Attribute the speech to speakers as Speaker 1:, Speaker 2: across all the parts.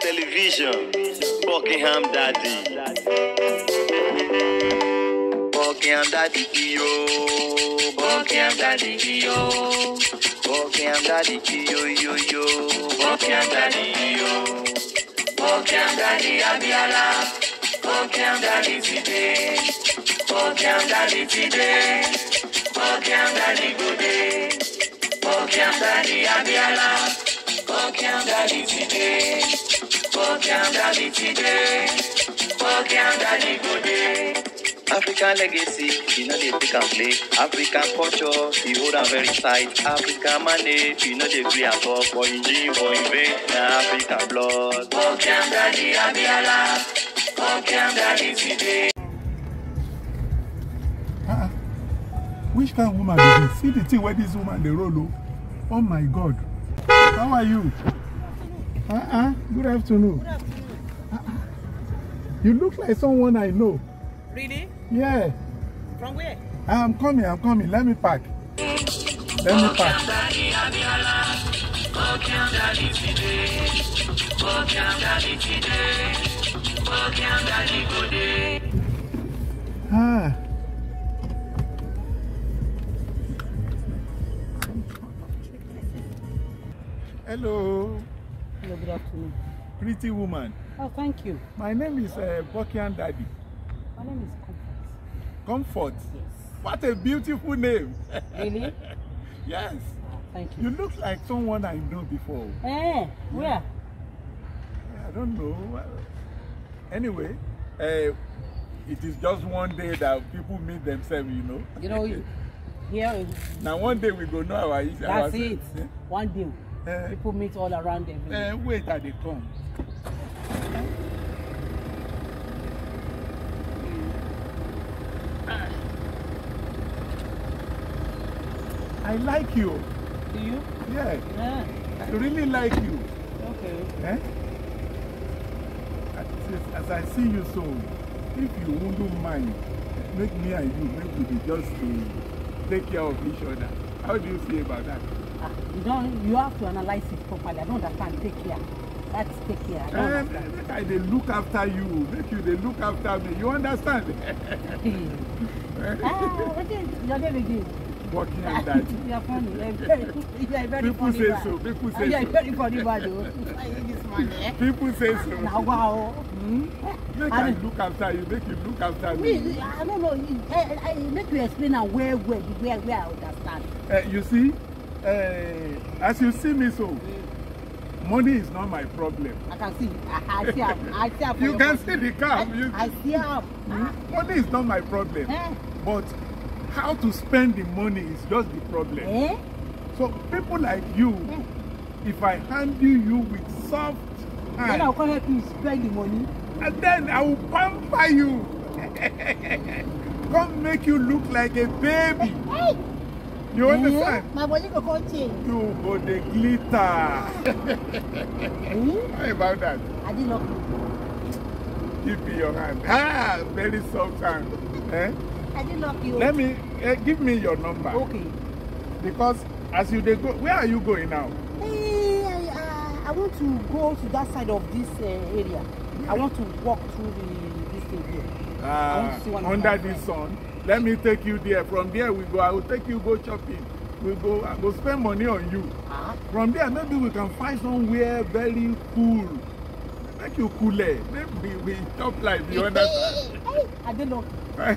Speaker 1: television, Buckingham Daddy. Buckingham Daddy, yo. Buckingham Daddy, yo. Buckingham Daddy, yo, yo, yo. Buckingham Daddy, yo. Buckingham Daddy, Abiala. Buckingham Daddy today. Buckingham Daddy today. Buckingham Daddy good day. Buckingham Daddy, Abiala. Buckingham Daddy today. Buckingham Daddy today. Buckingham Daddy good day. African legacy, you know they take and play. African culture, you hold them very tight. African money, you know they agree at all. For in gym, for in vein, African blood. Buckingham Daddy, Abiala. Buckingham Daddy today.
Speaker 2: Which kind of woman is this? See the thing where this woman they roll. Oh my God. How are you? Good afternoon.
Speaker 3: Good afternoon.
Speaker 2: You look like someone I know.
Speaker 3: Really?
Speaker 2: Yeah.
Speaker 3: From where?
Speaker 2: I'm coming. Let me pack. Hello.
Speaker 3: Hello, good afternoon.
Speaker 2: Pretty woman.
Speaker 3: Oh, thank you.
Speaker 2: My name is Buckingham Daddy.
Speaker 3: My name is
Speaker 2: Comfort.
Speaker 3: Comfort. Yes.
Speaker 2: What a beautiful name.
Speaker 3: Really?
Speaker 2: Yes.
Speaker 3: Thank you.
Speaker 2: You look like someone I know before.
Speaker 3: Where?
Speaker 2: I don't know. Anyway, it is just one day that people meet themselves, you know.
Speaker 3: You know, here.
Speaker 2: Now one day we go know our issue.
Speaker 3: That's it. One day. People meet all around them.
Speaker 2: Wait till they come. I like you.
Speaker 3: Do you?
Speaker 2: Yeah.
Speaker 3: Yeah.
Speaker 2: I really like you.
Speaker 3: Okay.
Speaker 2: As I see you so, if you wouldn't mind, make me and you, maybe we just to take care of each other. How do you feel about that?
Speaker 3: You have to analyze it properly. I don't understand. Take care. That's take care. I don't understand.
Speaker 2: They look after you. Make you they look after me. You understand?
Speaker 3: What is your name again?
Speaker 2: Buckingham Daddy.
Speaker 3: You are funny. You are very
Speaker 2: People
Speaker 3: funny.
Speaker 2: say so. People say
Speaker 3: You are
Speaker 2: so.
Speaker 3: very funny, man.
Speaker 2: People say so.
Speaker 3: Now, wow.
Speaker 2: Make I look after you. Make you look after me.
Speaker 3: I don't know. I make you explain now where I understand.
Speaker 2: You see, as you see me so, money is not my problem.
Speaker 3: I can see. I see.
Speaker 2: You can see the car.
Speaker 3: I see.
Speaker 2: Money is not my problem. But how to spend the money is just the problem. So people like you, if I handle you with soft hand,
Speaker 3: then I'll come help you spend the money.
Speaker 2: And then I will pamper you. Come make you look like a baby. You understand?
Speaker 3: My body will come change.
Speaker 2: You go the glitter. How about that?
Speaker 3: I didn't know.
Speaker 2: Give me your hand. Very soft hand.
Speaker 3: I didn't knock you.
Speaker 2: Let me give me your number.
Speaker 3: Okay.
Speaker 2: Because as you go, where are you going now?
Speaker 3: I want to go to that side of this area. I want to walk through this thing here. I want to see one
Speaker 2: under this sun. Let me take you there. From there we go. I will take you go shopping. I go spend money on you. From there maybe we can find somewhere very cool. Make you cooler. Maybe we top life. You understand?
Speaker 3: I don't know. I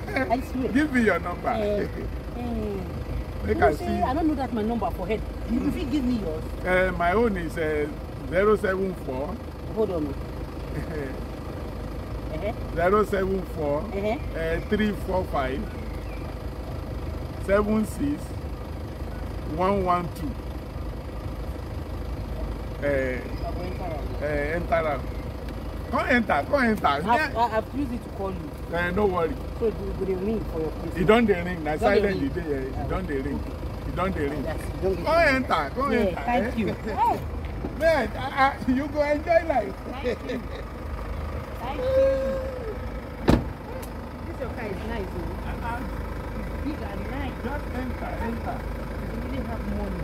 Speaker 3: swear.
Speaker 2: Give me your number. Make I see.
Speaker 3: I don't know that my number for head. If you give me yours.
Speaker 2: My own is 074.
Speaker 3: Hold on.
Speaker 2: 074 345 76 112. Enter. Come enter.
Speaker 3: I've used it to call you.
Speaker 2: No worry.
Speaker 3: So it will ring for your place.
Speaker 2: It don't ring. Now silent it don't ring. It don't ring. Come enter.
Speaker 3: Thank you.
Speaker 2: Man, you go enjoy life.
Speaker 3: Thank you. This your car is nice. Big and nice.
Speaker 2: Just enter.
Speaker 3: You really have money.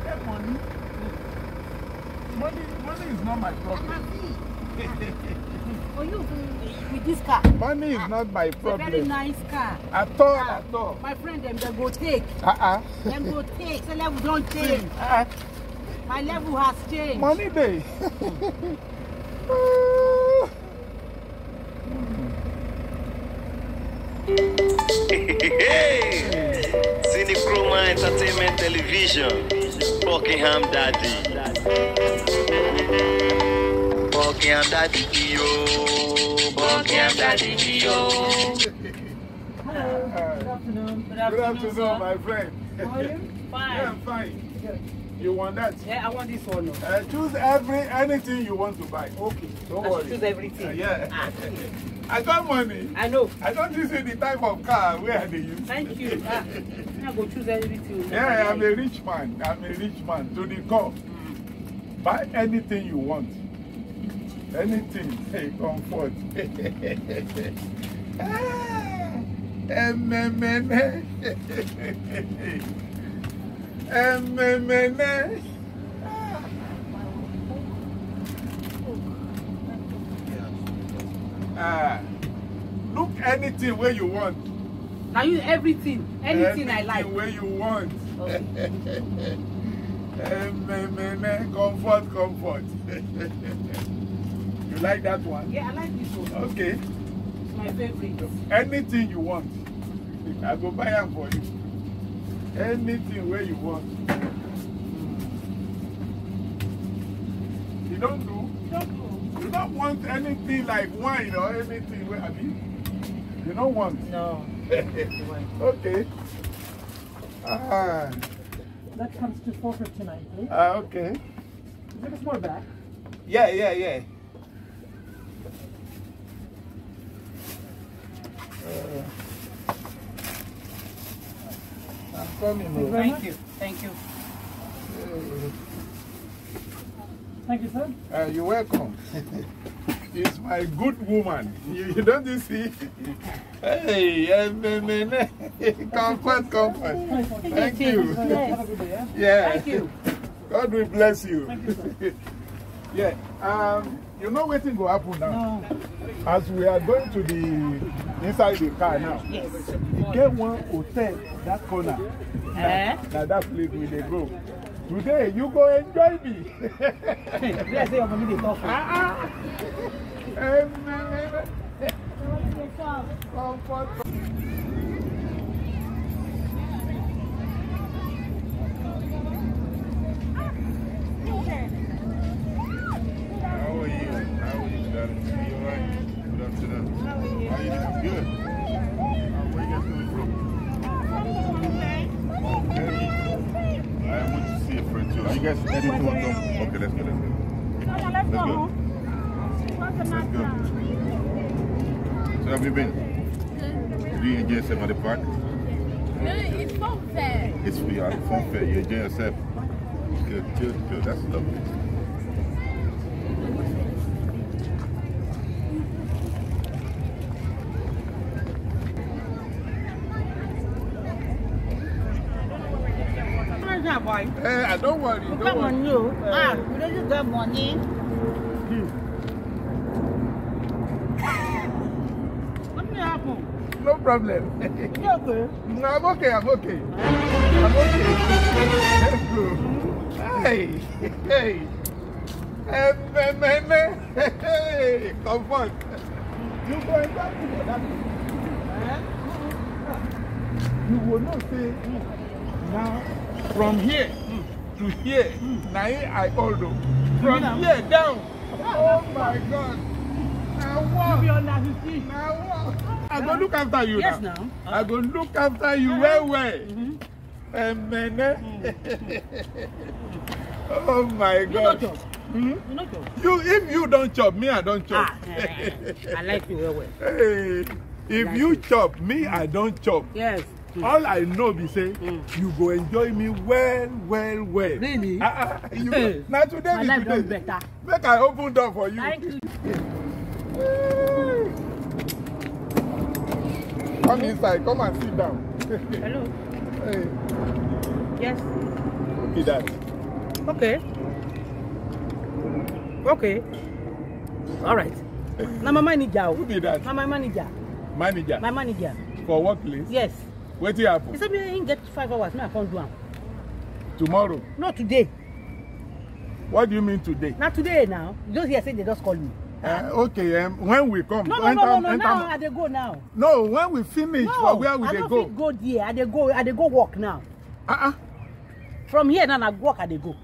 Speaker 2: Get money. Money is not my problem.
Speaker 3: For you with this car.
Speaker 2: Money is not my problem.
Speaker 3: It's a very nice car.
Speaker 2: At all.
Speaker 3: My friend, them go take. Them go take. So level don't change. My level has changed.
Speaker 2: Money day.
Speaker 1: Cinechroma Entertainment Television, Buckingham Daddy. Buckingham Daddy, yo. Buckingham Daddy, yo.
Speaker 3: Hello. Good afternoon.
Speaker 2: Good afternoon, my friend.
Speaker 3: How are you? Fine.
Speaker 2: Yeah, I'm fine.
Speaker 3: Good.
Speaker 2: You want that?
Speaker 3: Yeah, I want this one.
Speaker 2: Choose anything you want to buy.
Speaker 3: Okay.
Speaker 2: Don't
Speaker 3: I
Speaker 2: worry.
Speaker 3: should choose everything.
Speaker 2: Yeah. I got money.
Speaker 3: I know.
Speaker 2: I don't use the type of car where they use.
Speaker 3: Thank you. I go choose everything.
Speaker 2: Yeah, I'm a rich man. I'm a rich man. To the core. Buy anything you want. Anything. Hey, comfort. Look anything where you want.
Speaker 3: Now you everything I like.
Speaker 2: Where you want.
Speaker 3: Okay.
Speaker 2: Comfort. You like that one?
Speaker 3: Yeah, I like this one.
Speaker 2: Okay.
Speaker 3: It's my favorite.
Speaker 2: Anything you want, I go buy them for you. Anything where you want. You don't do? You don't want anything like wine or anything where, I mean, you don't want?
Speaker 3: No.
Speaker 2: Okay.
Speaker 3: That comes to 459, please.
Speaker 2: Okay.
Speaker 3: Give us more back.
Speaker 2: Yeah. I'm coming.
Speaker 3: Thank you. Thank you, sir.
Speaker 2: You're welcome. It's my good woman. You don't see? Hey, comfort. Thank you.
Speaker 3: Have a good day,
Speaker 2: Yeah.
Speaker 3: Thank you.
Speaker 2: God will bless you.
Speaker 3: Thank you, sir.
Speaker 2: Yeah. You know what will happen now?
Speaker 3: No.
Speaker 2: As we are going to the inside the car now,
Speaker 3: Yes.
Speaker 2: get one hotel that corner. Now that place where they go. Today you go enjoy me.
Speaker 3: Let's say you're going to talk.
Speaker 2: Comfort. How are you, darling? Are you alright? Good afternoon. How are you doing? Good. Where you guys coming from? Okay. I want to see a friend too. Are you guys ready to come? Okay, let's go. Let's go. So have you been? Do you enjoy yourself at the park?
Speaker 4: No, it's fun fair.
Speaker 2: It's for you, fun fair. You enjoy yourself? Good. That's lovely. Don't worry.
Speaker 3: Come on, you. You don't got money. What will happen?
Speaker 2: No problem.
Speaker 3: You okay?
Speaker 2: No, I'm okay. Let's go. Hey. Hey, comfort. You going back to that? You will not say now from here to here. Now I hold on. From here down. Oh my God. Now what? I go look after you
Speaker 3: Yes,
Speaker 2: now.
Speaker 3: now.
Speaker 2: I go look after you well. Oh my God. If you don't chop, me I don't chop.
Speaker 3: I like you well.
Speaker 2: Hey, if you chop, me I don't chop.
Speaker 3: Yes.
Speaker 2: All I know be say you go enjoy me well.
Speaker 3: Really?
Speaker 2: Now today
Speaker 3: My life done better.
Speaker 2: Make I open door for you.
Speaker 3: Thank you.
Speaker 2: Come inside, come and sit down.
Speaker 3: Hello.
Speaker 2: Hey.
Speaker 3: Yes.
Speaker 2: Be that.
Speaker 3: Okay. Okay. All right. Now my manager.
Speaker 2: Who be that?
Speaker 3: Now my manager.
Speaker 2: Manager?
Speaker 3: My manager.
Speaker 2: For what place?
Speaker 3: Yes.
Speaker 2: What will happen?
Speaker 3: He said we ain't get 5 hours. Me I can't do them.
Speaker 2: Tomorrow?
Speaker 3: No, today.
Speaker 2: What do you mean today?
Speaker 3: Not today now. Just here say they just call me.
Speaker 2: Okay, when we come.
Speaker 3: No. Now I dey go now.
Speaker 2: No, when we finish, for where we dey go?
Speaker 3: I don't go there. I dey go walk now. From here now I walk. I dey go.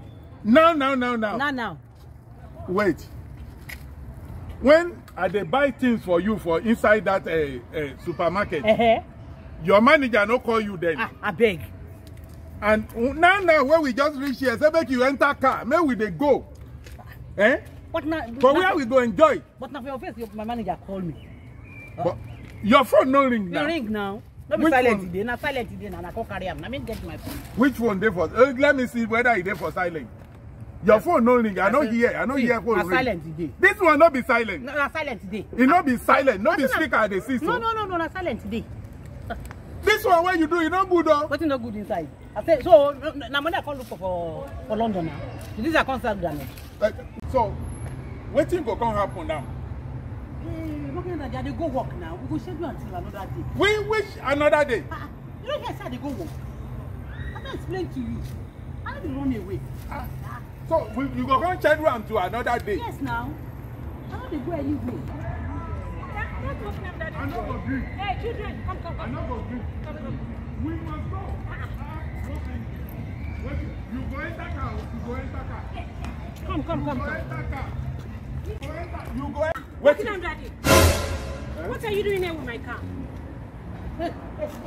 Speaker 2: Now.
Speaker 3: Now.
Speaker 2: Wait. When I dey buy things for you for inside that supermarket, your manager no call you then.
Speaker 3: I beg.
Speaker 2: And now when we just reach here, say make you enter car, make we dey go.
Speaker 3: But now,
Speaker 2: for where we go enjoy.
Speaker 3: But now for your face, my manager called me.
Speaker 2: But your phone no ring now.
Speaker 3: No ring now. Don't be silent today. Now silent today. Now I can't carry him. I mean get my phone.
Speaker 2: Which phone dey for? Let me see whether it dey for silent. Your phone no ring. I no hear. I no hear phone ring.
Speaker 3: Silent today.
Speaker 2: This one no be silent.
Speaker 3: No, silent today.
Speaker 2: It no be silent. No be speaker I dey see so.
Speaker 3: No, na silent today.
Speaker 2: This one when you do, you no good though.
Speaker 3: What's no good inside? I say so. Now money I can't look for London now. This is a concert damage.
Speaker 2: So, what thing go come happen now?
Speaker 3: They go work now. We go schedule until another day.
Speaker 2: Which another day?
Speaker 3: You don't hear say they go work. I can explain to you. I don't run away.
Speaker 2: So you go come schedule until another day?
Speaker 3: Yes, now. I don't go anywhere.
Speaker 2: I no go drink.
Speaker 4: Hey, children, come.
Speaker 2: I no go drink. We must go. You go enter car. You go enter car.
Speaker 4: Come.
Speaker 2: You go enter car. You go enter.
Speaker 4: Buckingham, Daddy. What are you doing here with my car?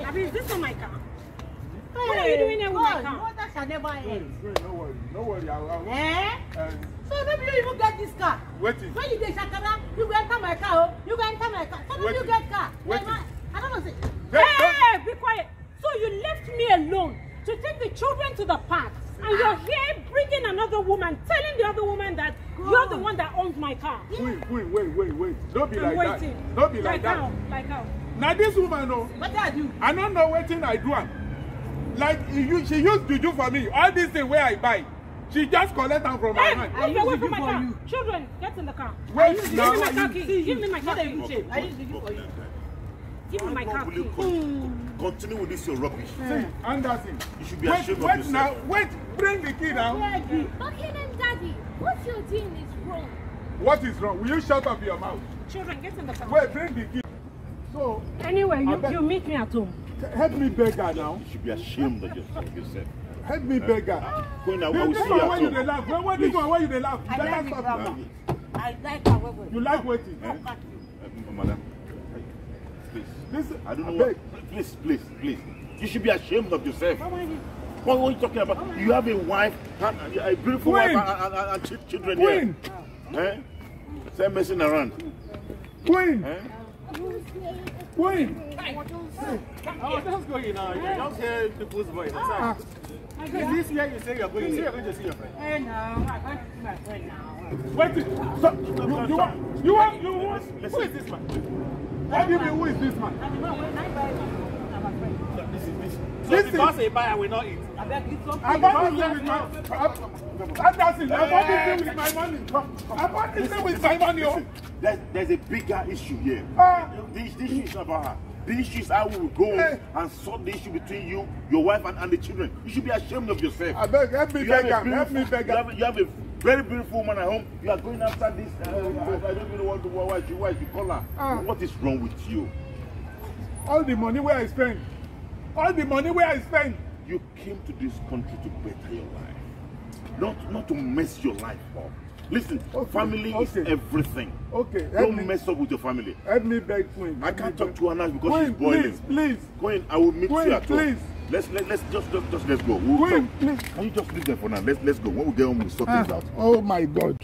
Speaker 4: Abby, is this not my car? What are you doing here with my car?
Speaker 3: That shall never end.
Speaker 2: No worry.
Speaker 3: So maybe you even get this car.
Speaker 2: Waiting.
Speaker 3: When you get Shakara, you go enter my car. You go enter my car. So you get car.
Speaker 2: Waiting.
Speaker 3: I don't know.
Speaker 4: Hey, be quiet. So you left me alone to take the children to the park. And you're here bringing another woman, telling the other woman that you're the one that owns my car.
Speaker 2: Wait. Don't be like that. Don't be like that.
Speaker 4: Like how?
Speaker 2: Now this woman, no.
Speaker 3: What did I do?
Speaker 2: I don't know what thing I do. Like she used to do for me. All these things where I buy, she just collect them from my hand.
Speaker 4: Move away from my car. Children, get in the car.
Speaker 2: Wait,
Speaker 4: Give me my car key. Give me my car key.
Speaker 3: I used to do for you.
Speaker 4: Give me my car key.
Speaker 5: Continue with this, your rubbish.
Speaker 2: See, Anderson.
Speaker 5: You should be ashamed of yourself.
Speaker 2: Now, wait, bring the key now.
Speaker 4: Buckingham, Daddy, what you're doing is wrong.
Speaker 2: What is wrong? Will you shut up your mouth?
Speaker 4: Children, get in the car.
Speaker 2: Wait, bring the key. So,
Speaker 4: anyway, you meet me at home.
Speaker 2: Help me beg her now.
Speaker 5: You should be ashamed of yourself.
Speaker 2: Help me beg her.
Speaker 5: Going now, I will see you at home.
Speaker 2: This one where you laugh.
Speaker 3: I like it, Grandma. I like her.
Speaker 2: You like waiting?
Speaker 5: Madam, please.
Speaker 2: Listen,
Speaker 5: I don't know what. Please. You should be ashamed of yourself. What are you talking about? You have a wife, a beautiful wife and children here. Stay messing around.
Speaker 2: Queen!
Speaker 6: Oh, that's going now. You don't hear people's voice. Is this where you say you're going? You say you're going to see your friend.
Speaker 3: Hey, no, I'm going to see my friend now.
Speaker 2: Wait, you want?
Speaker 6: Who is this man?
Speaker 2: What do you mean, who is this man?
Speaker 6: So because a buyer will not eat.
Speaker 2: I bought this thing with my Anderson, I bought this thing with my money. I bought this thing with my money.
Speaker 5: There's a bigger issue here. This issue is not about her. The issue is how we will go and sort the issue between you, your wife, and the children. You should be ashamed of yourself.
Speaker 2: I beg, help me beg him. Help me beg him.
Speaker 5: You have a very beautiful woman at home. You are going after this. I don't even know why you call her. What is wrong with you?
Speaker 2: All the money where I spend.
Speaker 5: You came to this country to better your life, not to mess your life up. Listen, family is everything.
Speaker 2: Okay,
Speaker 5: don't mess up with your family.
Speaker 2: Help me beg Queen.
Speaker 5: I can't talk to her now because
Speaker 2: Queen,
Speaker 5: she's boiling.
Speaker 2: Please.
Speaker 5: Queen, I will meet you at home.
Speaker 2: Please.
Speaker 5: Let's just let's go.
Speaker 2: Queen, please.
Speaker 5: Can you just leave there for now? Let's go. When we get home, we'll sort things out.
Speaker 2: Oh my God.